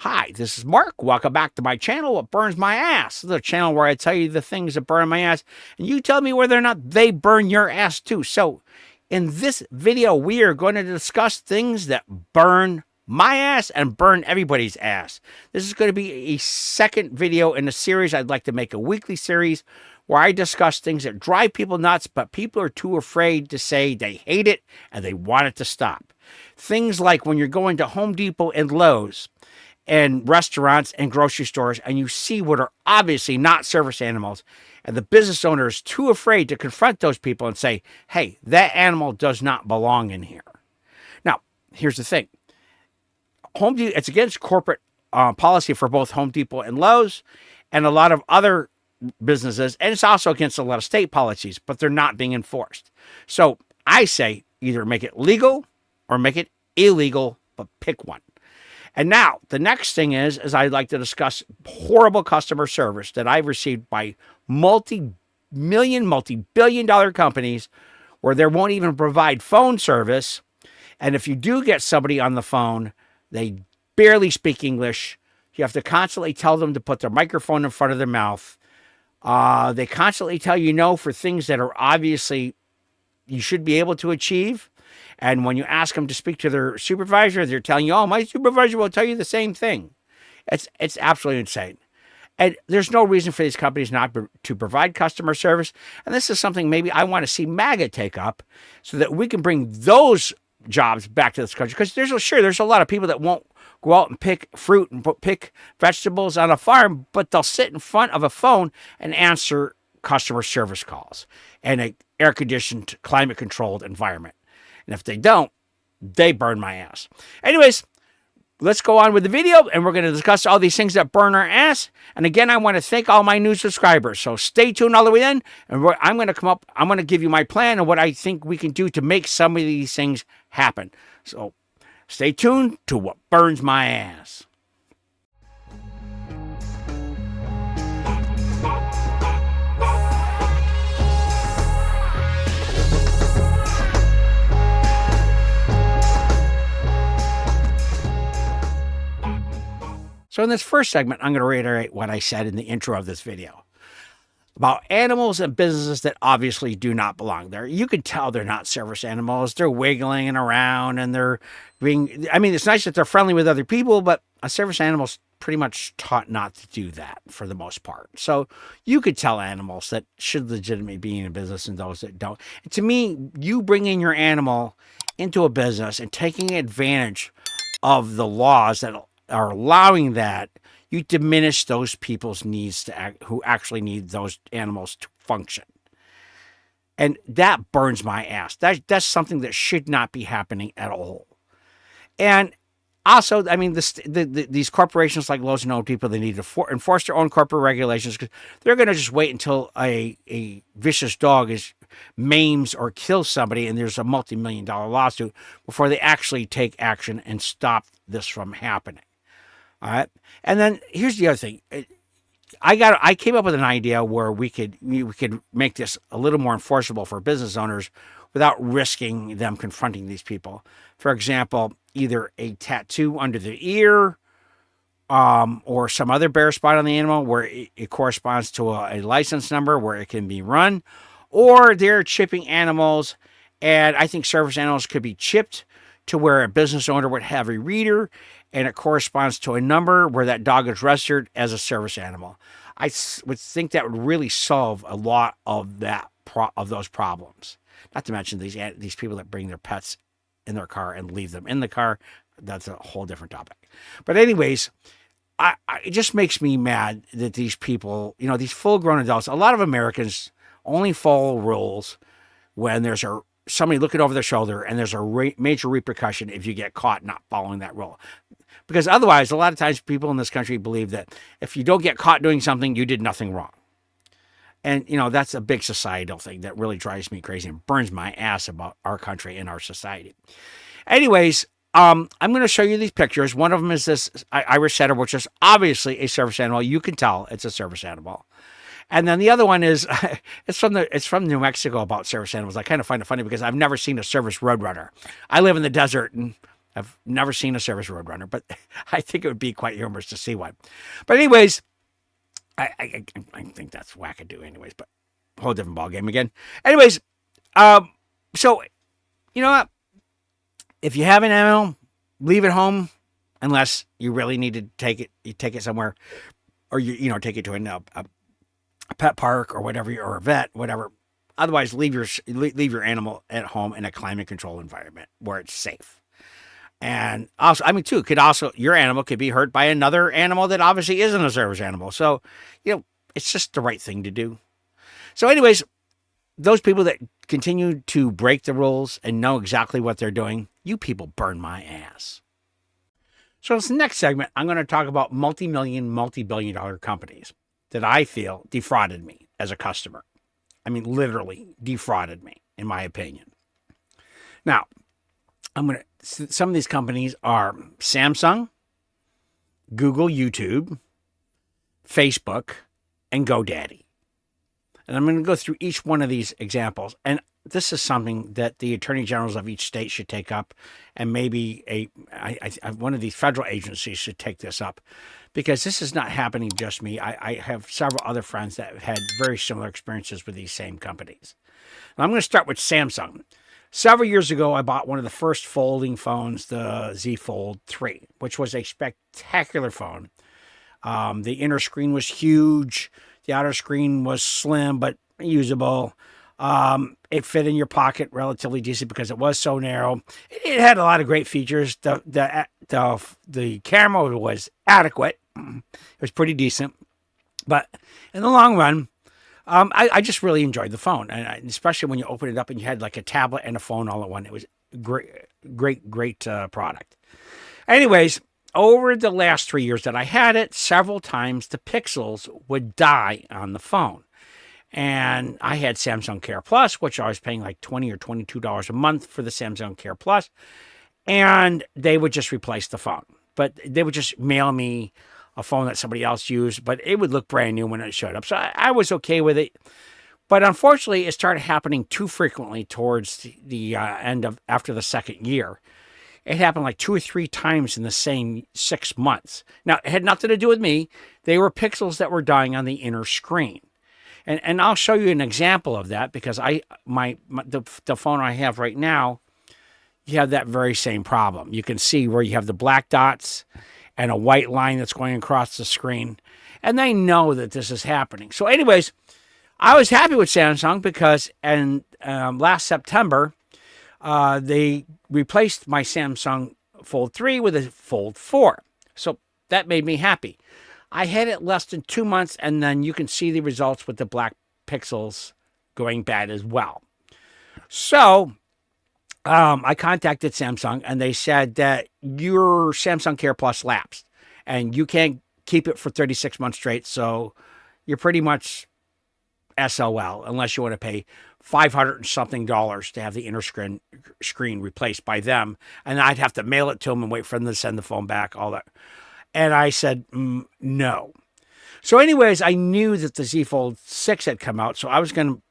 Hi, this is Mark. Welcome back to my channel, What Burns My Ass. This is a channel where I tell you the things that burn my ass, and you tell me whether or not they burn your ass too. So, in this video, we are going to discuss things that burn my ass and burn everybody's ass. This is going to be a second video in a series. I'd like to make a weekly series where I discuss things that drive people nuts, but people are too afraid to say they hate it and they want it to stop. Things like when you're going to Home Depot and Lowe's and restaurants and grocery stores, and you see what are obviously not service animals, and the business owner is too afraid to confront those people and say, hey, that animal does not belong in here. Now, here's the thing. Home Depot, it's against corporate policy for both Home Depot and Lowe's and a lot of other businesses, and it's also against a lot of state policies, but they're not being enforced. So I say either make it legal or make it illegal, but pick one. And now the next thing is I'd like to discuss horrible customer service that I've received by multi-million, multi-billion dollar companies where they won't even provide phone service. And if you do get somebody on the phone, they barely speak English. You have to constantly tell them to put their microphone in front of their mouth. They constantly tell you no for things that are obviously you should be able to achieve. And when you ask them to speak to their supervisor, they're telling you, oh, my supervisor will tell you the same thing. It's absolutely insane. And there's no reason for these companies not to provide customer service. And this is something maybe I want to see MAGA take up so that we can bring those jobs back to this country. Because there's a lot of people that won't go out and pick fruit and pick vegetables on a farm, but they'll sit in front of a phone and answer customer service calls in an air-conditioned, climate-controlled environment. And if they don't, they burn my ass. Anyways, let's go on with the video, and we're going to discuss all these things that burn our ass. And again, I want to thank all my new subscribers. So stay tuned all the way in, and I'm going to give you my plan and what I think we can do to make some of these things happen. So stay tuned to What Burns My Ass. So in this first segment, I'm going to reiterate what I said in the intro of this video about animals and businesses that obviously do not belong there. You can tell they're not service animals. They're wiggling around and they're being, it's nice that they're friendly with other people, but a service animal's pretty much taught not to do that for the most part. So you could tell animals that should legitimately be in a business and those that don't. And to me, you bringing your animal into a business and taking advantage of the laws that are allowing that, you diminish those people's needs who actually need those animals to function. And that burns my ass. That's something that should not be happening at all. And also, these corporations like Lowe's and Home Depot, they need to enforce their own corporate regulations because they're going to just wait until a vicious dog maims or kills somebody and there's a multi-million-dollar lawsuit before they actually take action and stop this from happening. All right. And then here's the other thing. I came up with an idea where we could make this a little more enforceable for business owners without risking them confronting these people. For example, either a tattoo under the ear or some other bare spot on the animal where it corresponds to a license number where it can be run, or they're chipping animals. And I think service animals could be chipped to where a business owner would have a reader and it corresponds to a number where that dog is registered as a service animal. I would think that would really solve a lot of those problems. Not to mention these people that bring their pets in their car and leave them in the car. That's a whole different topic. But anyways, it just makes me mad that these people, these full-grown adults, a lot of Americans only follow rules when there's somebody looking over their shoulder and there's a major repercussion if you get caught not following that rule. Because otherwise, a lot of times people in this country believe that if you don't get caught doing something, you did nothing wrong. And, that's a big societal thing that really drives me crazy and burns my ass about our country and our society. Anyways, I'm going to show you these pictures. One of them is this Irish setter, which is obviously a service animal. You can tell it's a service animal. And then the other one is, it's from New Mexico about service animals. I kind of find it funny because I've never seen a service roadrunner. I live in the desert and I've never seen a service Roadrunner, but I think it would be quite humorous to see one. But anyways, I think that's wackadoo anyways, but whole different ballgame again. Anyways, so you know what? If you have an animal, leave it home unless you really need to take it. You take it somewhere, or you take it to a pet park or whatever, or a vet, whatever. Otherwise, leave your animal at home in a climate controlled environment where it's safe. And also, I mean, too, your animal could be hurt by another animal that obviously isn't a service animal. So, it's just the right thing to do. So anyways, those people that continue to break the rules and know exactly what they're doing, you people burn my ass. So this next segment, I'm going to talk about multi-million, multi-billion dollar companies that I feel defrauded me as a customer. I mean, literally defrauded me, in my opinion. Now, some of these companies are Samsung, Google, YouTube, Facebook, and GoDaddy. And I'm going to go through each one of these examples. And this is something that the attorney generals of each state should take up, and maybe one of these federal agencies should take this up, because this is not happening just me. I have several other friends that have had very similar experiences with these same companies. Now, I'm going to start with Samsung. Several years ago, I bought one of the first folding phones, the Z Fold 3, which was a spectacular phone. The inner screen was huge. The outer screen was slim but usable. It fit in your pocket relatively decent because it was so narrow. It had a lot of great features. The camera was adequate. It was pretty decent. But in the long run, I just really enjoyed the phone, and especially when you open it up and you had like a tablet and a phone all at once. It was great product. Anyways, over the last 3 years that I had it, several times the pixels would die on the phone. And I had Samsung Care Plus, which I was paying like $20 or $22 a month for the Samsung Care Plus, and they would just replace the phone. But they would just mail me a phone that somebody else used, but it would look brand new when it showed up. So I was okay with it. But unfortunately, it started happening too frequently towards the after the second year. It happened like 2 or 3 times in the same 6 months. Now, it had nothing to do with me. They were pixels that were dying on the inner screen. And I'll show you an example of that, because the phone I have right now, you have that very same problem. You can see where you have the black dots and a white line that's going across the screen. And they know that this is happening. So anyways, I was happy with Samsung because last September, they replaced my Samsung Fold 3 with a Fold 4. So that made me happy. I had it less than 2 months, and then you can see the results with the black pixels going bad as well. So I contacted Samsung, and they said that your Samsung Care Plus lapsed, and you can't keep it for 36 months straight, so you're pretty much SOL unless you want to pay $500 and something to have the inner screen replaced by them, and I'd have to mail it to them and wait for them to send the phone back, all that. And I said, no. So anyways, I knew that the Z Fold 6 had come out, so I was going to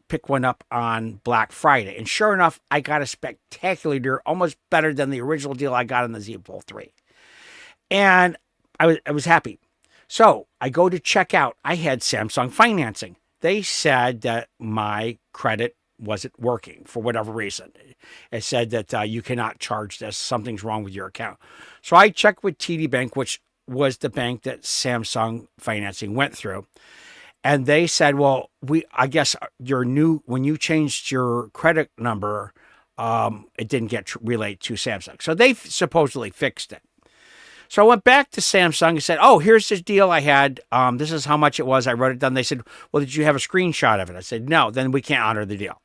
pick one up on Black Friday. And sure enough, I got a spectacular deal, almost better than the original deal I got on the Z Fold 3. And I was happy. So I go to check out. I had Samsung financing. They said that my credit wasn't working for whatever reason. It said that you cannot charge this. Something's wrong with your account. So I checked with TD Bank, which was the bank that Samsung financing went through. And they said, well, I guess when you changed your credit number, it didn't get relayed to Samsung. So they supposedly fixed it. So I went back to Samsung and said, oh, here's this deal I had. This is how much it was. I wrote it down. They said, well, did you have a screenshot of it? I said, no, then we can't honor the deal.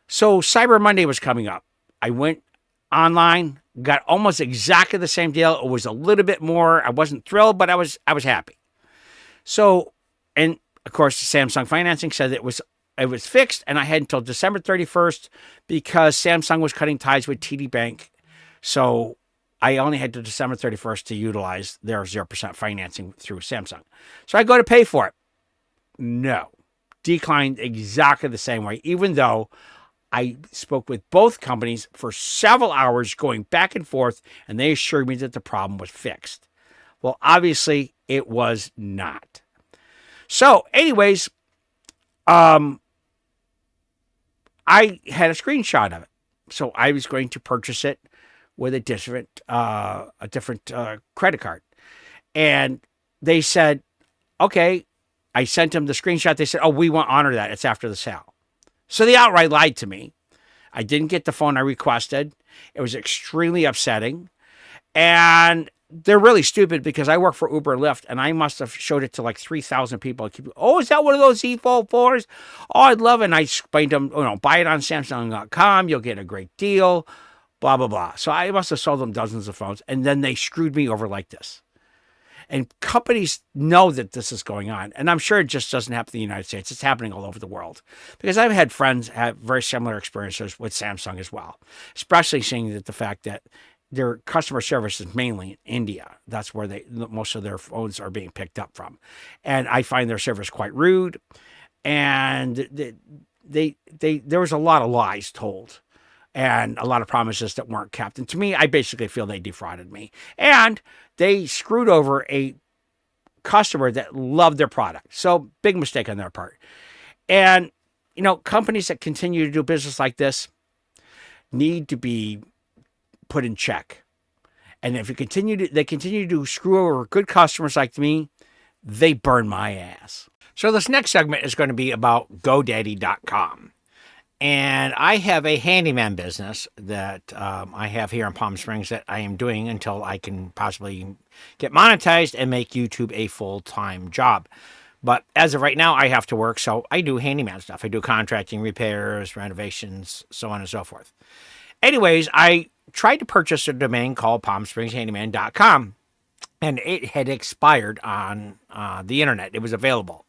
So Cyber Monday was coming up. I went online, got almost exactly the same deal. It was a little bit more. I wasn't thrilled, but I was happy. So, and of course, Samsung financing said it was fixed, and I had until December 31st because Samsung was cutting ties with TD Bank. So I only had to December 31st to utilize their 0% financing through Samsung. So I go to pay for it. No. Declined exactly the same way, even though I spoke with both companies for several hours, going back and forth, and they assured me that the problem was fixed. Well, obviously, it was not. So, anyways, I had a screenshot of it. So I was going to purchase it with a different credit card. And they said, okay. I sent them the screenshot. They said, oh, we won't honor that. It's after the sale. So they outright lied to me. I didn't get the phone I requested. It was extremely upsetting. And they're really stupid because I work for Uber and Lyft, and I must have showed it to like 3,000 people. Oh, is that one of those Z-Fold 4s? Oh, I'd love it. And I explained to them, buy it on Samsung.com. You'll get a great deal, blah, blah, blah. So I must have sold them dozens of phones, and then they screwed me over like this. And companies know that this is going on. And I'm sure it just doesn't happen in the United States. It's happening all over the world. Because I've had friends have very similar experiences with Samsung as well, especially seeing that the fact that their customer service is mainly in India. That's where most of their phones are being picked up from. And I find their service quite rude. And there was a lot of lies told and a lot of promises that weren't kept. And to me, I basically feel they defrauded me. And they screwed over a customer that loved their product. So big mistake on their part. And, companies that continue to do business like this need to be put in check. And if they continue to screw over good customers like me, they burn my ass. So this next segment is going to be about GoDaddy.com. And I have a handyman business that I have here in Palm Springs that I am doing until I can possibly get monetized and make YouTube a full-time job. But as of right now, I have to work, so I do handyman stuff. I do contracting, repairs, renovations, so on and so forth. Anyways, I tried to purchase a domain called PalmSpringsHandyman.com, and it had expired on the internet. It was available.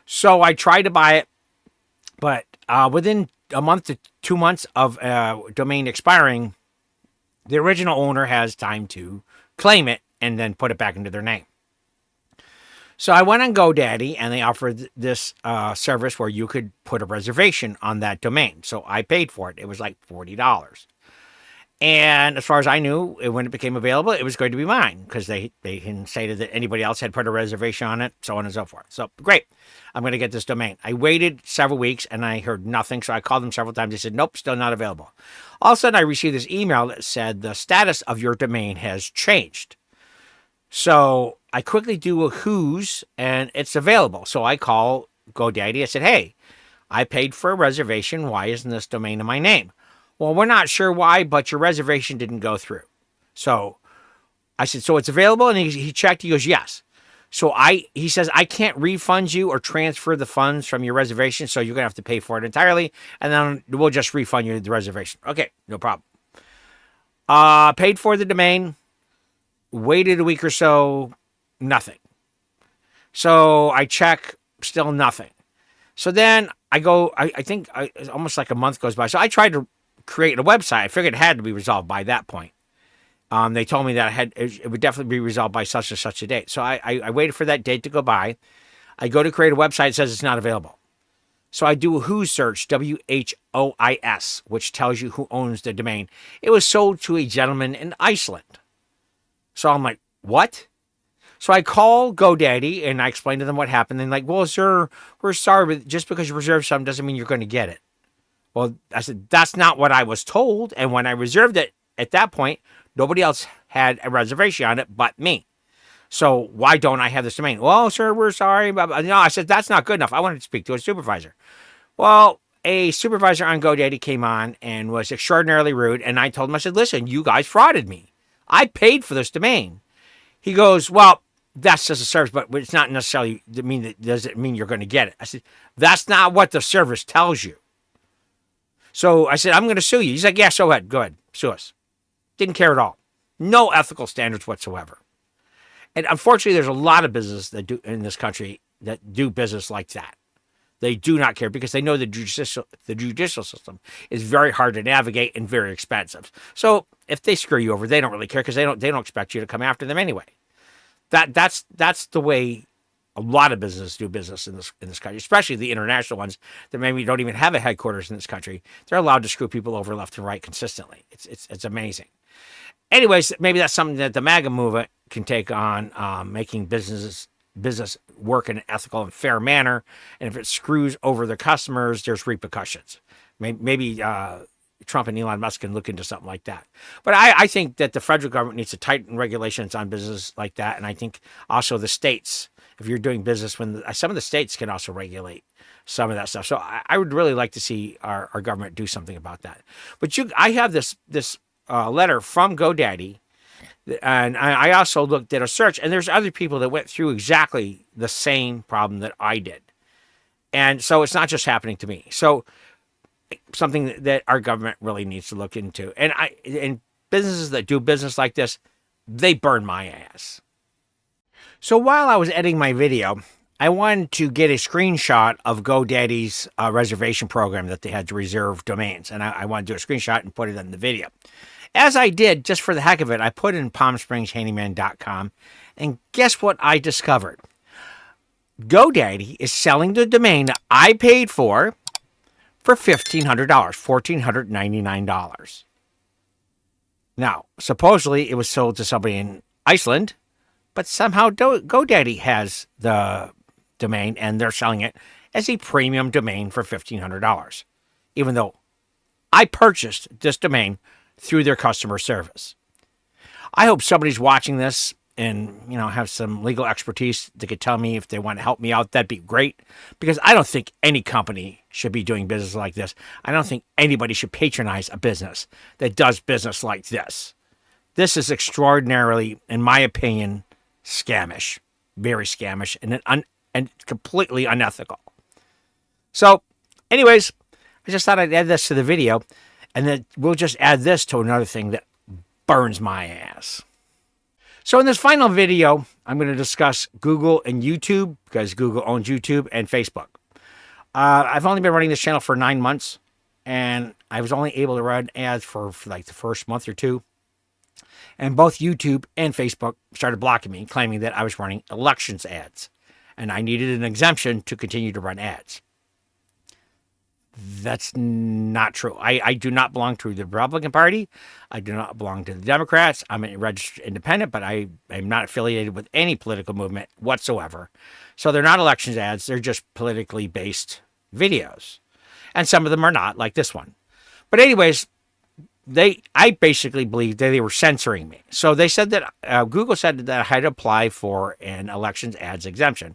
So I tried to buy it, but within a month to 2 months of domain expiring, the original owner has time to claim it and then put it back into their name. So I went on GoDaddy, and they offered this service where you could put a reservation on that domain. So I paid for it. It was like $40. And as far as I knew, when it became available, it was going to be mine because they stated that anybody else had put a reservation on it, so on and so forth. So great, I'm going to get this domain. I waited several weeks and I heard nothing, so I called them several times. They said, nope, still not available. All of a sudden, I received this email that said the status of your domain has changed. So I quickly do a who's, and it's available. So I call GoDaddy. I said, hey, I paid for a reservation. Why isn't this domain in my name? Well, we're not sure why, but your reservation didn't go through. So I said, so it's available? And he checked. He goes, yes. So he says, I can't refund you or transfer the funds from your reservation, so you're going to have to pay for it entirely, and then we'll just refund you the reservation. Okay, no problem. Paid for the domain, waited a week or so, nothing. So I check, still nothing. So then I go, I think almost like a month goes by. So I tried to create a website. I figured it had to be resolved by that point. They told me that it would definitely be resolved by such and such a date. So I waited for that date to go by. I go to create a website. It says it's not available. So I do a who's search, WHOIS, which tells you who owns the domain. It was sold to a gentleman in Iceland. So I'm like, what? So I call GoDaddy and I explain to them what happened. And like, well, sir, we're sorry, but just because you reserved something doesn't mean you're going to get it. Well, I said, that's not what I was told. And when I reserved it at that point, nobody else had a reservation on it but me. So why don't I have this domain? Well, sir, we're sorry. No, I said, that's not good enough. I wanted to speak to a supervisor. Well, a supervisor on GoDaddy came on and was extraordinarily rude. And I told him, I said, listen, you guys frauded me. I paid for this domain. He goes, well, that's just a service, but it's not necessarily does it mean you're going to get it? I said, that's not what the service tells you. So I said, I'm going to sue you. He's like, yeah, so ahead. Go ahead. Sue us. Didn't care at all. No ethical standards whatsoever. And unfortunately, there's a lot of businesses that do in this country that do business like that. They do not care because they know the judicial system is very hard to navigate and very expensive. So if they screw you over, they don't really care because they don't expect you to come after them anyway. That's the way a lot of businesses do business in this country, especially the international ones that maybe don't even have a headquarters in this country. They're allowed to screw people over left and right consistently. It's amazing. Anyways, maybe that's something that the MAGA movement can take on, making business work in an ethical and fair manner. And if it screws over their customers, there's repercussions. Maybe Trump and Elon Musk can look into something like that. But I think that the federal government needs to tighten regulations on business like that. And I think also the states, if you're doing business, some of the states can also regulate some of that stuff. So I would really like to see our government do something about that. But I have this letter from GoDaddy, and I also did a search, and there's other people that went through exactly the same problem that I did. And so it's not just happening to me. So something that our government really needs to look into. And businesses that do business like this, they burn my ass. So while I was editing my video, I wanted to get a screenshot of GoDaddy's reservation program that they had to reserve domains. And I wanted to do a screenshot and put it in the video. As I did, just for the heck of it, I put in PalmSpringsHandyman.com, and guess what I discovered? GoDaddy is selling the domain that I paid for $1,500, $1,499. Now, supposedly it was sold to somebody in Iceland, but somehow GoDaddy has the domain, and they're selling it as a premium domain for $1,500, even though I purchased this domain through their customer service. I hope somebody's watching this and, have some legal expertise that could tell me if they want to help me out. That'd be great, because I don't think any company should be doing business like this. I don't think anybody should patronize a business that does business like this. This is extraordinarily, in my opinion, scamish, very scamish, and completely unethical. So, anyways, I just thought I'd add this to the video, and then we'll just add this to another thing that burns my ass. So in this final video, I'm going to discuss Google and YouTube, because Google owns YouTube and Facebook. I've only been running this channel for 9 months, and I was only able to run ads for like the first month or two. And both YouTube and Facebook started blocking me, claiming that I was running elections ads, and I needed an exemption to continue to run ads. That's not true. I do not belong to the Republican Party. I do not belong to the Democrats. I'm a registered independent, but I am not affiliated with any political movement whatsoever. So they're not elections ads. They're just politically based videos. And some of them are not, like this one. But anyways, I basically believe that they were censoring me. So they said that Google said that I had to apply for an elections ads exemption.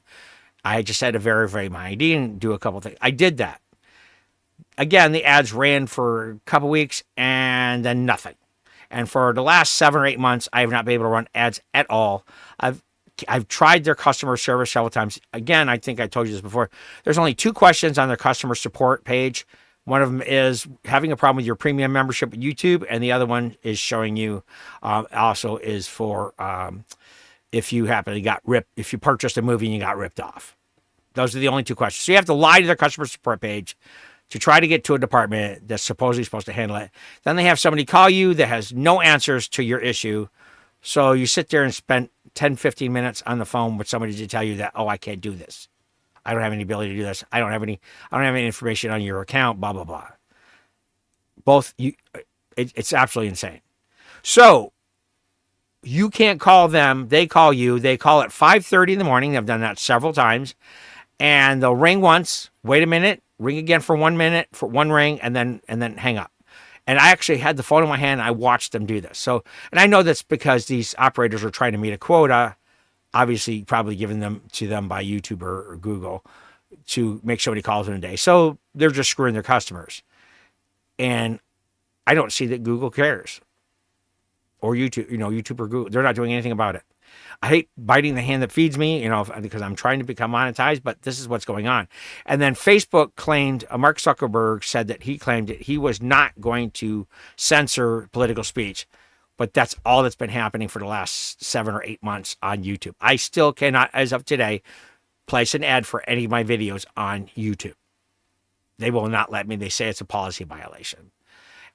I just had to verify my ID and do a couple things. I did that. Again, the ads ran for a couple weeks and then nothing. And for the last 7 or 8 months, I have not been able to run ads at all. I've tried their customer service several times. Again, I think I told you this before. There's only 2 questions on their customer support page. One of them is having a problem with your premium membership with YouTube, and the other one is showing you also is for if you if you purchased a movie and you got ripped off. Those are the only 2 questions. So you have to lie to their customer support page to try to get to a department that's supposedly supposed to handle it. Then they have somebody call you that has no answers to your issue. So you sit there and spend 10, 15 minutes on the phone with somebody to tell you that, oh, I can't do this. I don't have any ability to do this. I don't have any information on your account, blah, blah, blah. It's absolutely insane. So you can't call them. They call you. They call at 5:30 in the morning. They've done that several times. And they'll ring once, wait a minute, ring again for 1 minute, for one ring, and then hang up. And I actually had the phone in my hand, and I watched them do this. So, and I know that's because these operators are trying to meet a quota, obviously probably given them to them by YouTube or Google to make so many calls in a day. So they're just screwing their customers. And I don't see that Google cares. Or YouTube, YouTube or Google. They're not doing anything about it. I hate biting the hand that feeds me, because I'm trying to become monetized, but this is what's going on. And then Facebook claimed, Mark Zuckerberg said that he claimed that he was not going to censor political speech, but that's all that's been happening for the last 7 or 8 months on YouTube. I still cannot, as of today, place an ad for any of my videos on YouTube. They will not let me. They say it's a policy violation.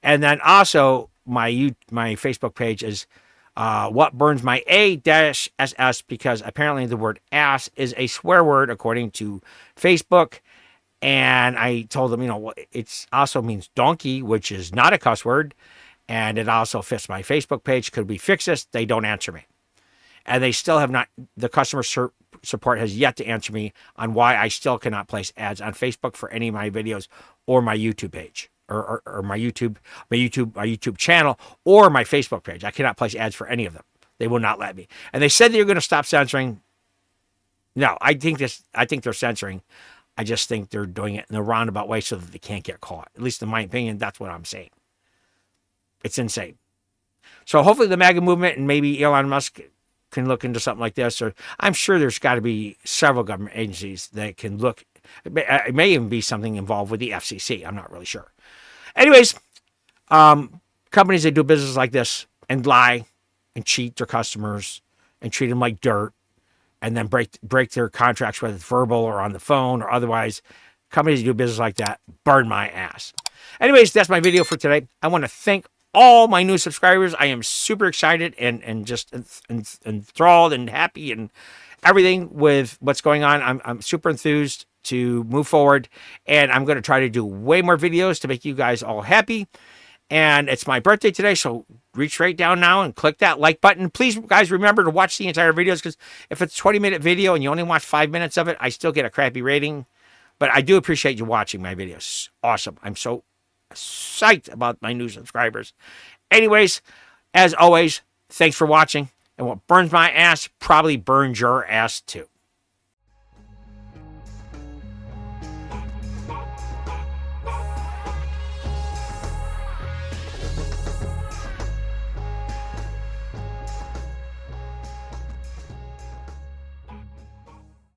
And then also my Facebook page is What burns my A-SS? Because apparently the word ass is a swear word according to Facebook. And I told them, it also means donkey, which is not a cuss word. And it also fits my Facebook page. Could we fix this? They don't answer me. And they still have not, the customer support has yet to answer me on why I still cannot place ads on Facebook for any of my videos or my YouTube page or my YouTube channel or my Facebook page. I cannot place ads for any of them. They will not let me. And they said they're going to stop censoring. No, I think they're censoring. I just think they're doing it in a roundabout way so that they can't get caught. At least in my opinion, that's what I'm saying. It's insane. So hopefully the MAGA movement and maybe Elon Musk can look into something like this. Or I'm sure there's got to be several government agencies that can look. It may even be something involved with the FCC. I'm not really sure. Anyways, companies that do business like this and lie and cheat their customers and treat them like dirt and then break their contracts, whether it's verbal or on the phone or otherwise, companies that do business like that burn my ass. Anyways, that's my video for today. I want to thank all my new subscribers. I am super excited and just enthralled and happy and everything with what's going on. I'm super enthused to move forward, and I'm going to try to do way more videos to make you guys all happy. And it's my birthday today, so reach right down now and click that like button. Please, guys, remember to watch the entire videos, because if it's a 20-minute video and you only watch 5 minutes of it, I still get a crappy rating. But I do appreciate you watching my videos. Awesome. I'm so psyched about my new subscribers. Anyways, as always, thanks for watching. And what burns my ass probably burns your ass too.